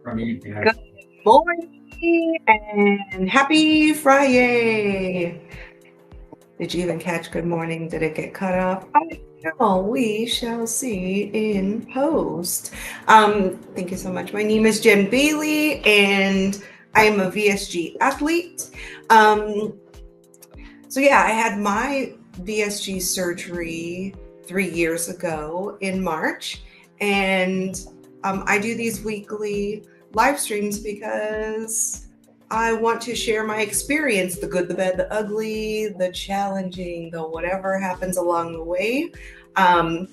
Good morning and happy Friday. Did you even catch good morning? Did it get cut off? I don't know. We shall see in post. Thank you so much. My name is Jen Bailey and I am a VSG athlete. Um, I had my VSG surgery 3 years ago in March, and I do these weekly live streams because I want to share my experience, the good, the bad, the ugly, the challenging, the whatever happens along the way. I'm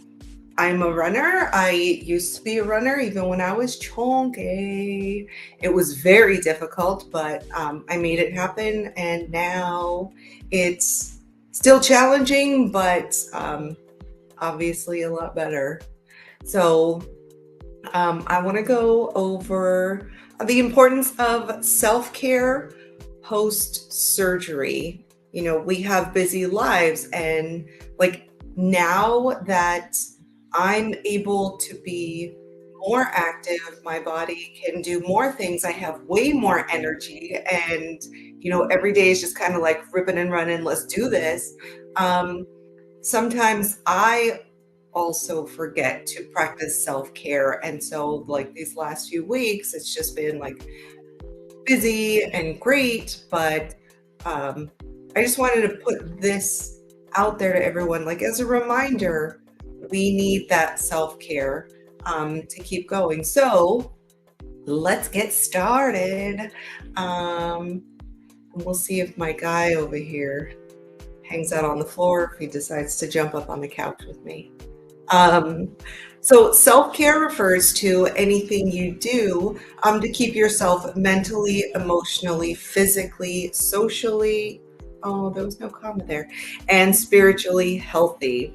a runner. I used to be a runner even when I was chonky. It was very difficult, but I made it happen. And now it's still challenging, but obviously a lot better. So I want to go over the importance of self-care post-surgery. You know, we have busy lives, and like now that I'm able to be more active, my body can do more things. I have way more energy, and you know, every day is just kind of like ripping and running. Let's do this. Sometimes I also forget to practice self-care, and so like these last few weeks, it's just been like busy and great, but I just wanted to put this out there to everyone, like as a reminder, we need that self-care to keep going. So let's get started. We'll see if my guy over here hangs out on the floor, if he decides to jump up on the couch with me. So self-care refers to anything you do to keep yourself mentally, emotionally, physically, socially, oh, there was no comma there, and spiritually healthy.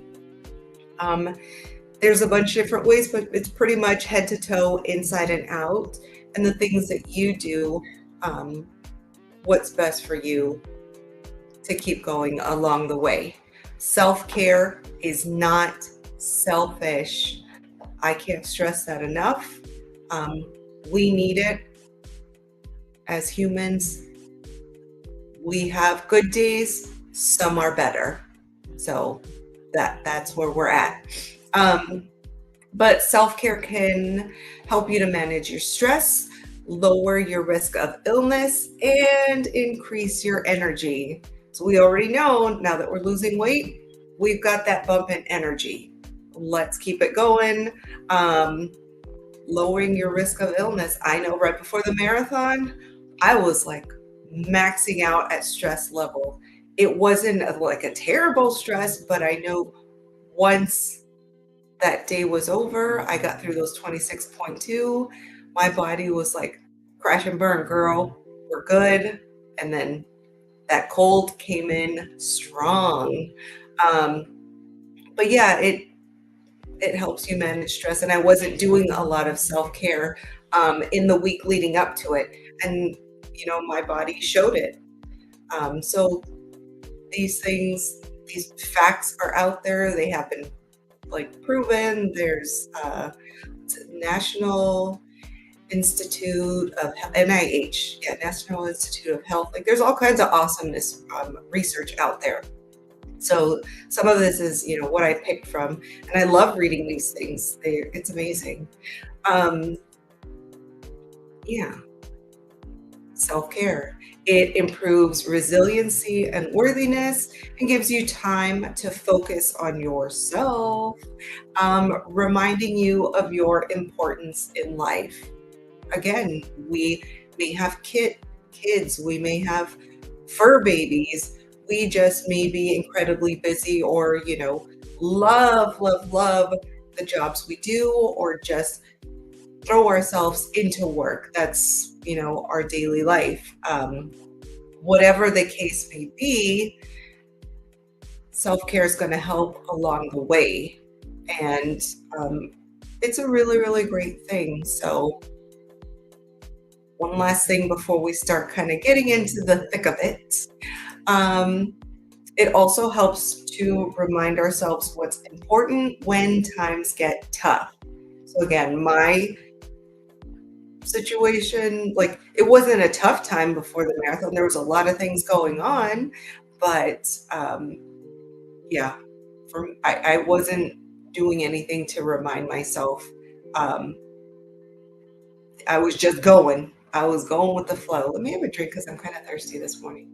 There's a bunch of different ways, but it's pretty much head to toe, inside and out, and the things that you do, what's best for you to keep going along the way. Self-care is not selfish. I can't stress that enough. We need it as humans. We have good days, some are better. So that's where we're at. But self-care can help you to manage your stress, lower your risk of illness, and increase your energy. So we already know now that we're losing weight, we've got that bump in energy. Let's keep it going. Lowering your risk of illness. I know right before the marathon, I was like maxing out at stress level. It wasn't like a terrible stress, but I know once that day was over, I got through those 26.2, my body was like, crash and burn, girl, we're good. And then that cold came in strong. But yeah, it helps you manage stress. And I wasn't doing a lot of self-care in the week leading up to it. And, you know, my body showed it. So these things, these facts are out there. They have been like proven. There's National Institute of NIH, National Institute of Health. Like there's all kinds of awesomeness research out there. So some of this is, you know, what I picked from, and I love reading these things. It's amazing. Yeah, self-care. It improves resiliency and worthiness and gives you time to focus on yourself, reminding you of your importance in life. Again, we may have kids, we may have fur babies, we just may be incredibly busy, or, you know, love the jobs we do, or just throw ourselves into work. That's, you know, our daily life. Whatever the case may be, self-care is going to help along the way. And it's a really, really great thing. So one last thing before we start kind of getting into the thick of it. It also helps to remind ourselves what's important when times get tough. So again, my situation. Like, it wasn't a tough time before the marathon. There was a lot of things going on, but yeah, I wasn't doing anything to remind myself. Um, I was just going. I was going with the flow. Let me have a drink because I'm kind of thirsty this morning.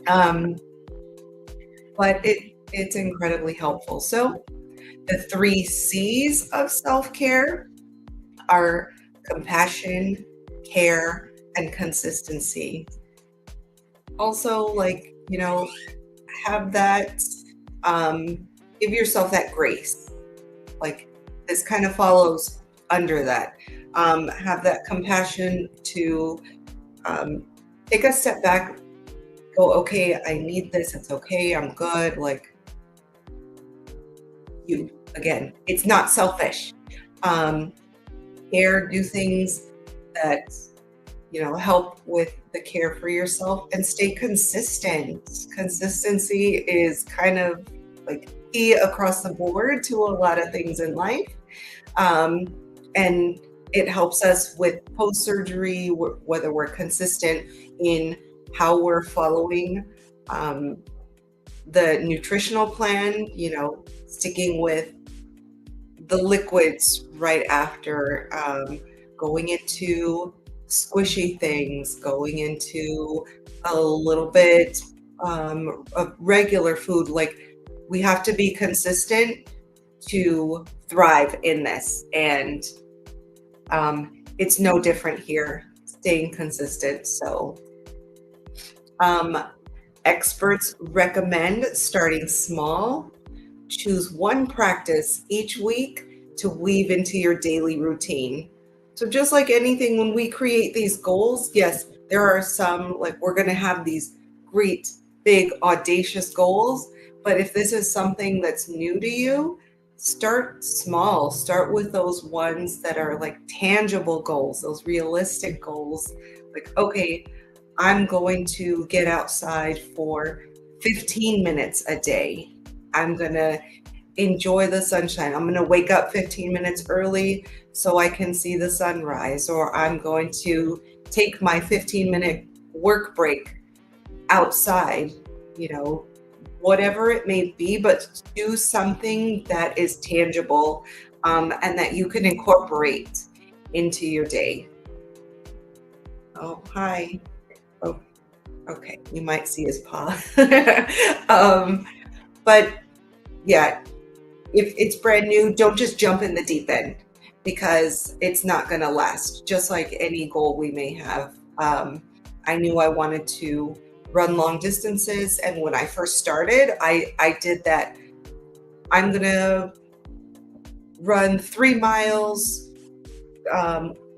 Um, but it's incredibly helpful. So the three C's of self-care are compassion, care, and consistency. Also, like, have that, um, give yourself that grace. Like, this kind of follows under that. Have that compassion to um, take a step back, go, okay, I need this. It's okay. I'm good. Like, again, it's not selfish. Um, Care, do things that, help with the care for yourself and stay consistent. Consistency is kind of like key across the board to a lot of things in life. Um, and it helps us with post surgery, whether we're consistent in how we're following um, the nutritional plan, sticking with the liquids right after, going into squishy things, going into a little bit of regular food. Like, we have to be consistent to thrive in this. And it's no different here, staying consistent. So experts recommend starting small. Choose one practice each week to weave into your daily routine. So just like anything, when we create these goals, yes, there are some, like, we're going to have these great, big, audacious goals. But if this is something that's new to you, start small. Start with those ones that are like tangible goals, those realistic goals. Like, okay, I'm going to get outside for 15 minutes a day. I'm going to enjoy the sunshine. I'm going to wake up 15 minutes early so I can see the sunrise, or I'm going to take my 15-minute work break outside, whatever it may be, but do something that is tangible, and that you can incorporate into your day. Oh, hi. Oh, okay. You might see his paw. But yeah, if it's brand new, don't just jump in the deep end, because it's not going to last. Just like any goal we may have. I knew I wanted to run long distances, and when I first started, I did that. I'm going to run 3 miles,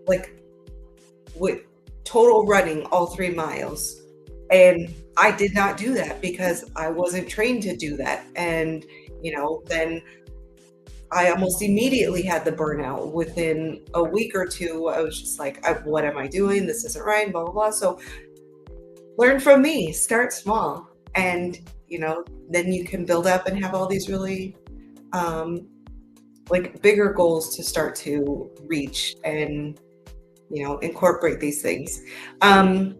like, with total running all 3 miles. And I did not do that because I wasn't trained to do that. And, then I almost immediately had the burnout. Within a week or two, I was just like, what am I doing? This isn't right, blah, blah, blah. So learn from me, start small. And, then you can build up and have all these really like bigger goals to start to reach and, incorporate these things. All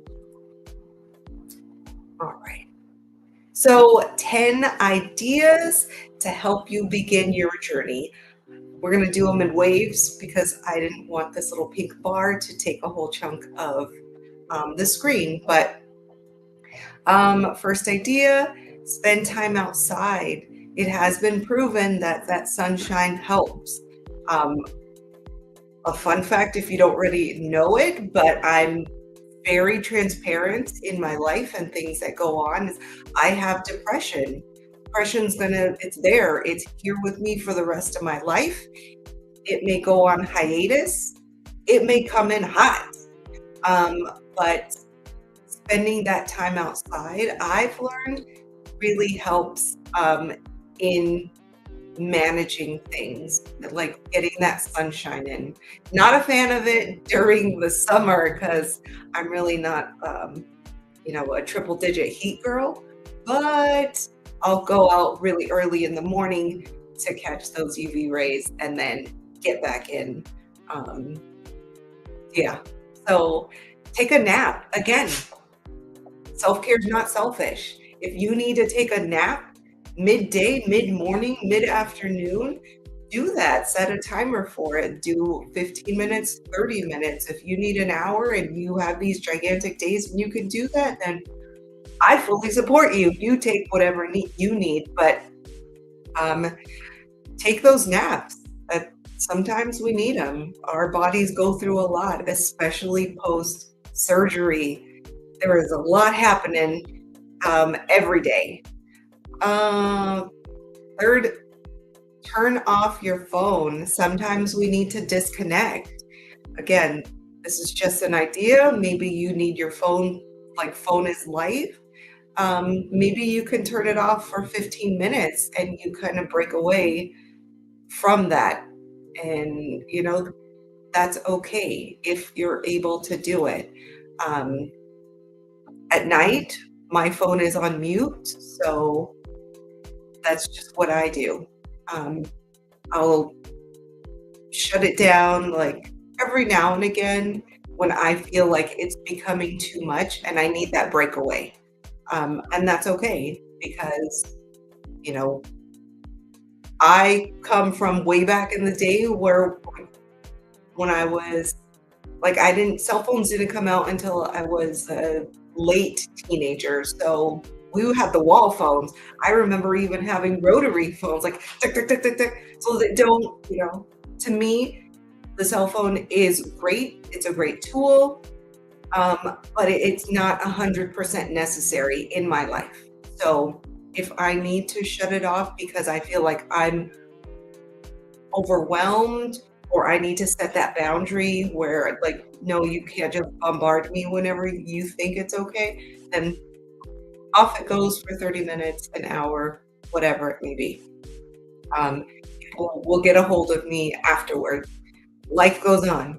right. So 10 ideas to help you begin your journey. We're going to do them in waves because I didn't want this little pink bar to take a whole chunk of the screen. But first idea, spend time outside. It has been proven that sunshine helps. A fun fact, if you don't really know it, but I'm very transparent in my life and things that go on, is I have depression. It's there. It's here with me for the rest of my life. It may go on hiatus. It may come in hot. But spending that time outside, I've learned, really helps in managing things, like getting that sunshine in. Not a fan of it during the summer because I'm really not, a triple digit heat girl, but I'll go out really early in the morning to catch those UV rays and then get back in Yeah. So take a nap. Again, self-care is not selfish. If you need to take a nap midday, mid-morning, mid-afternoon, do that. Set a timer for it. Do 15 minutes, 30 minutes. If you need an hour and you have these gigantic days when you can do that, then I fully support you. You take whatever you need, but um, take those naps. Sometimes we need them. Our bodies go through a lot, especially post surgery. There is a lot happening every day. Uh, Third, turn off your phone. Sometimes we need to disconnect. Again, this is just an idea. Maybe you need your phone, like phone is life. Maybe you can turn it off for 15 minutes and you kind of break away from that. And, that's okay if you're able to do it. Um, at night, my phone is on mute, so that's just what I do. Um, I'll shut it down like every now and again when I feel like it's becoming too much and I need that breakaway. And that's okay because, you know, I come from way back in the day where when I was like, cell phones didn't come out until I was a late teenager. So we had the wall phones. I remember even having rotary phones, like tick, tick, tick, tick, tick, so that don't, to me, the cell phone is great. It's a great tool, but it's not 100% necessary in my life. So if I need to shut it off because I feel like I'm overwhelmed or I need to set that boundary where like, no, you can't just bombard me whenever you think it's okay, then off it goes for 30 minutes, an hour, whatever it may be. People will get a hold of me afterward. Life goes on.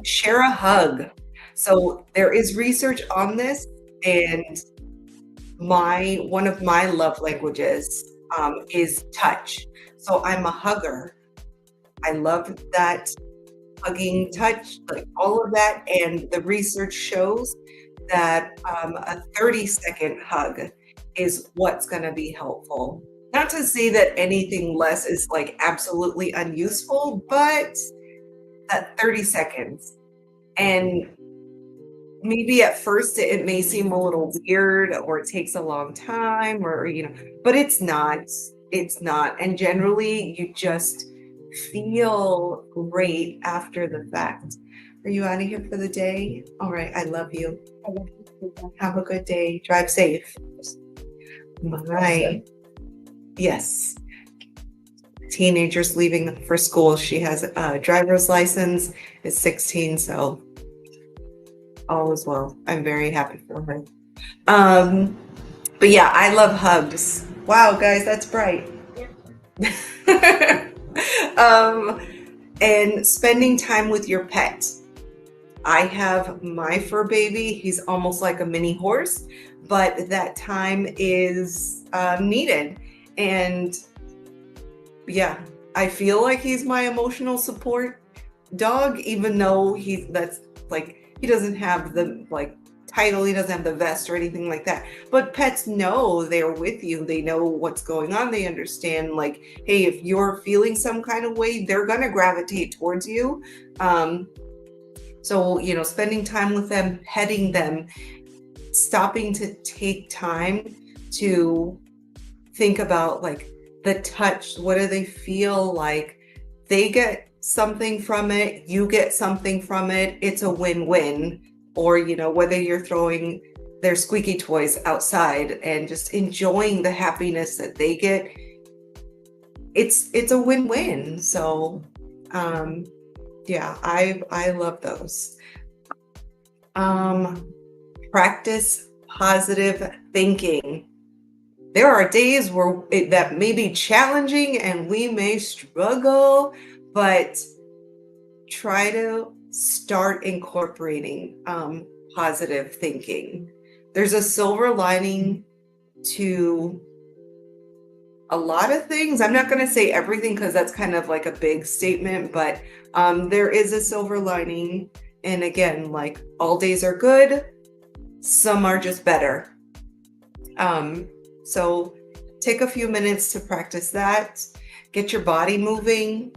Share a hug. So there is research on this, and one of my love languages is touch. So I'm a hugger. I love that hugging, touch, like all of that. And the research shows that a 30-second hug is what's going to be helpful. Not to say that anything less is like absolutely unuseful, but that 30 seconds. And maybe at first it may seem a little weird or it takes a long time or, but it's not. It's not. And generally you just feel great after the fact. Are you out of here for the day? All right. I love you. Have a good day. Drive safe. Bye. Yes. Teenagers leaving for school. She has a driver's license, is 16, so all is well. I'm very happy for her. But yeah, I love hugs. Wow, guys, that's bright. And spending time with your pet. I have my fur baby. He's almost like a mini horse, but that time is needed. And yeah, I feel like he's my emotional support dog, even though he doesn't have the title, he doesn't have the vest or anything like that. But pets know they're with you. They know what's going on. They understand hey, if you're feeling some kind of way, they're gonna gravitate towards you. So, spending time with them, petting them, stopping to take time to think about the touch. What do they feel like? They get something from it. You get something from it. It's a win-win. Or, whether you're throwing their squeaky toys outside and just enjoying the happiness that they get, it's a win-win. So, yeah, I love those. Practice positive thinking. There are days where that may be challenging and we may struggle, but try to start incorporating positive thinking. There's a silver lining to A lot of things. I'm not going to say everything because that's kind of like a big statement, but there is a silver lining. And again, like all days are good, some are just better. So take a few minutes to practice that. Get your body moving.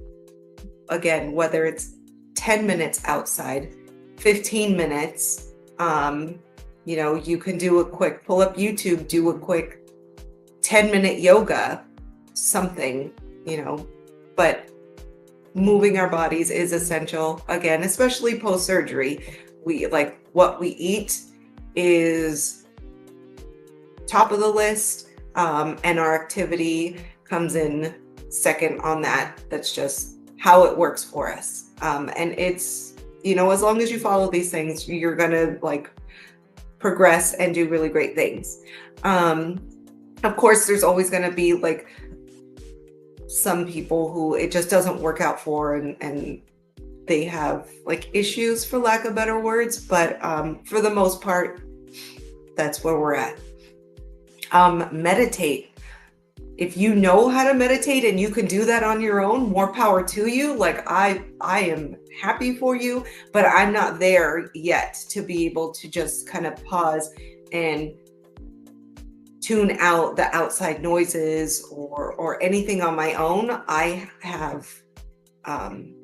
Again, whether it's 10 minutes outside, 15 minutes, you can do a quick pull up YouTube, do a quick 10-minute yoga, something, but moving our bodies is essential. Again, especially post-surgery. We like what we eat is top of the list, and our activity comes in second on that. That's just how it works for us. And it's, as long as you follow these things, you're gonna like progress and do really great things. Of course, there's always going to be like some people who it just doesn't work out for, and they have like issues, for lack of better words. But for the most part, that's where we're at. Meditate. If you know how to meditate and you can do that on your own, more power to you. Like I am happy for you, but I'm not there yet to be able to just kind of pause and tune out the outside noises or anything on my own. I have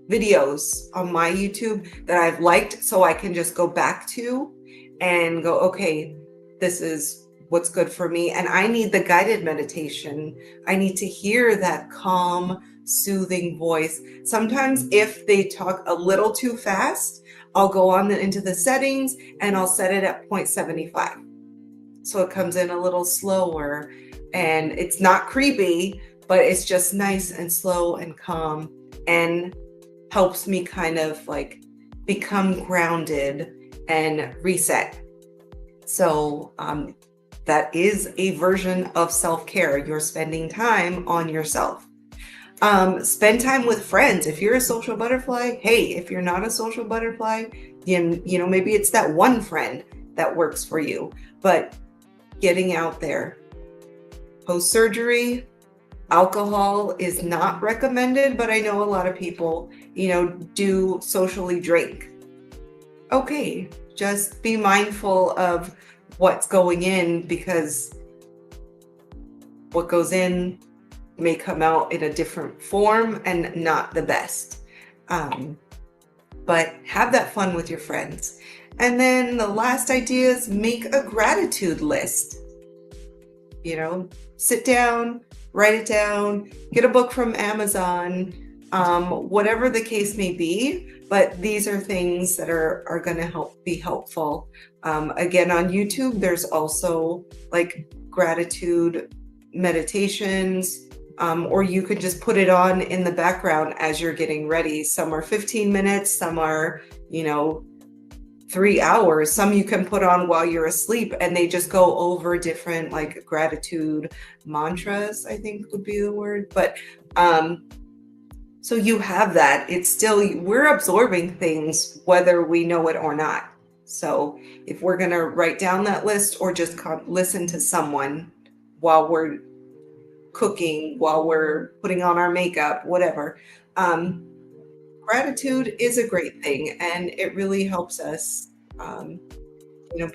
videos on my YouTube that I've liked, so I can just go back to and go, okay, this is what's good for me. And I need the guided meditation. I need to hear that calm, soothing voice. Sometimes if they talk a little too fast, I'll go on into the settings and I'll set it at 0.75. So it comes in a little slower, and it's not creepy, but it's just nice and slow and calm, and helps me kind of like become grounded and reset. So that is a version of self-care. You're spending time on yourself. Spend time with friends. If you're a social butterfly, hey, if you're not a social butterfly, maybe it's that one friend that works for you. But getting out there. Post-surgery, alcohol is not recommended, but I know a lot of people, do socially drink. Okay, just be mindful of what's going in, because what goes in may come out in a different form and not the best. But have that fun with your friends. And then the last idea is make a gratitude list. Sit down, write it down, get a book from Amazon, whatever the case may be. But these are things that are going to be helpful. Again, on YouTube, there's also like gratitude meditations, or you could just put it on in the background as you're getting ready. Some are 15 minutes, some are, 3 hours. Some you can put on while you're asleep, and they just go over different like gratitude mantras, I think would be the word. But so you have that. It's still, we're absorbing things whether we know it or not. So if we're going to write down that list, or just listen to someone while we're cooking, while we're putting on our makeup, whatever, gratitude is a great thing, and it really helps us,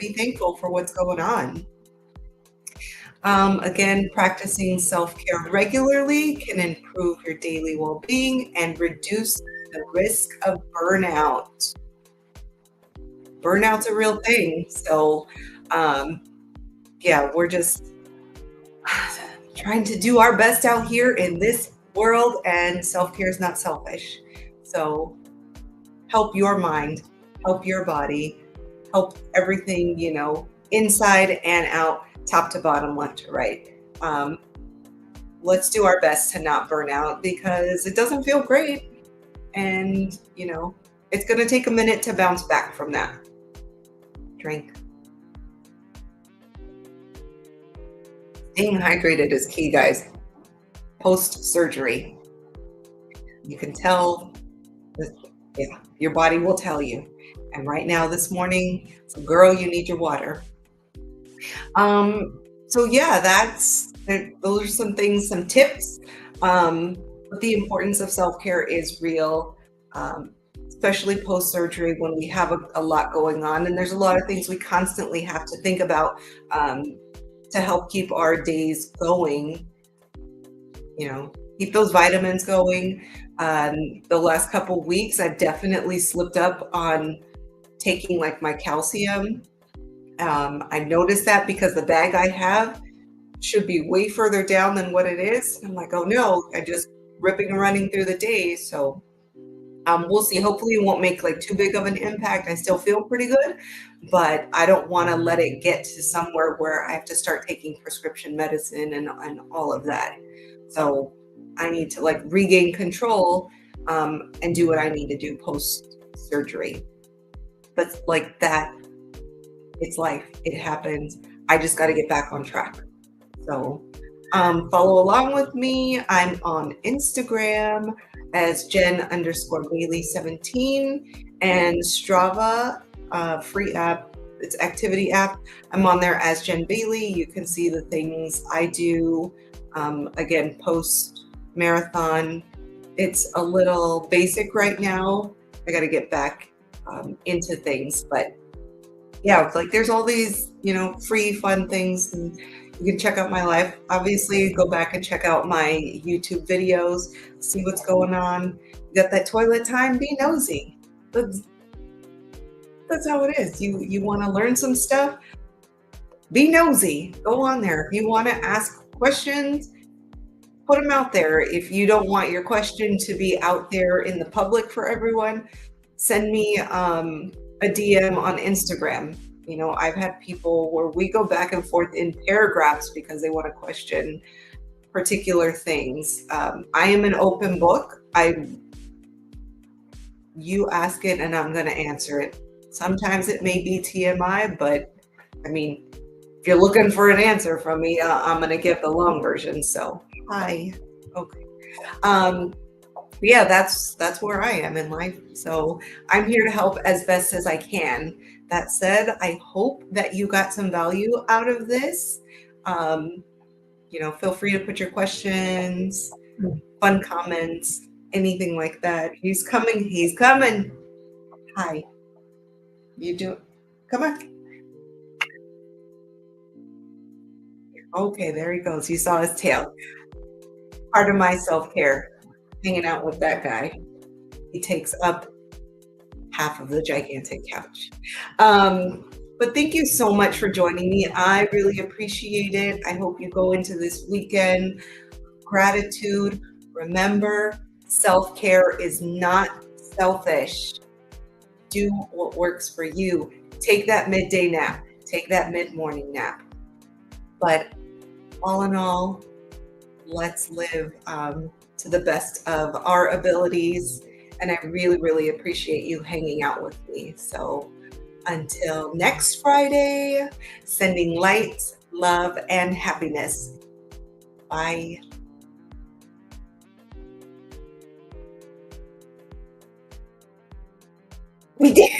be thankful for what's going on. Again, practicing self-care regularly can improve your daily well-being and reduce the risk of burnout. Burnout's a real thing. So, we're just trying to do our best out here in this world, and self-care is not selfish. So help your mind, help your body, help everything, inside and out, top to bottom, left to right. Let's do our best to not burn out, because it doesn't feel great. And, it's going to take a minute to bounce back from that. Drink. Staying hydrated is key, guys. Post-surgery. You can tell, your body will tell you. And right now, this morning, so girl, you need your water. So that's Those are some things, some tips. But the importance of self-care is real, especially post-surgery when we have a lot going on. And there's a lot of things we constantly have to think about um, to help keep our days going, keep those vitamins going. The last couple weeks, I've definitely slipped up on taking like my calcium. I noticed that because the bag I have should be way further down than what it is. I'm like, oh no, I just ripping and running through the day. So we'll see. Hopefully it won't make like too big of an impact. I still feel pretty good, but I don't want to let it get to somewhere where I have to start taking prescription medicine and all of that. So I need to like regain control and do what I need to do post surgery. But like that, it's life. It happens. I just got to get back on track. So follow along with me. I'm on Instagram as Jen_Bailey17 and Strava, free app. It's activity app. I'm on there as Jen Bailey. You can see the things I do. Again, post marathon. It's a little basic right now. I got to get back into things, but yeah, it's like there's all these, free fun things, and you can check out my life. Obviously, go back and check out my YouTube videos, see what's going on. You got that toilet time? Be nosy. That's how it is. You want to learn some stuff? Be nosy. Go on there. If you want to ask questions, put them out there. If you don't want your question to be out there in the public for everyone, send me a DM on Instagram. I've had people where we go back and forth in paragraphs because they want to question particular things. I am an open book. You ask it and I'm going to answer it. Sometimes it may be TMI, but if you're looking for an answer from me, I'm going to give the long version. So, hi. Okay. Yeah, that's where I am in life. So I'm here to help as best as I can. That said, I hope that you got some value out of this. Feel free to put your questions, fun comments, anything like that. He's coming. He's coming. Hi. You do. Come on. Okay, there he goes. You saw his tail. Part of my self-care, hanging out with that guy. He takes up half of the gigantic couch. But thank you so much for joining me. I really appreciate it. I hope you go into this weekend. Gratitude. Remember, self-care is not selfish. Do what works for you. Take that midday nap. Take that mid-morning nap. But all in all, let's live to the best of our abilities. And I really, really appreciate you hanging out with me. So until next Friday, sending light, love, and happiness. Bye. We did.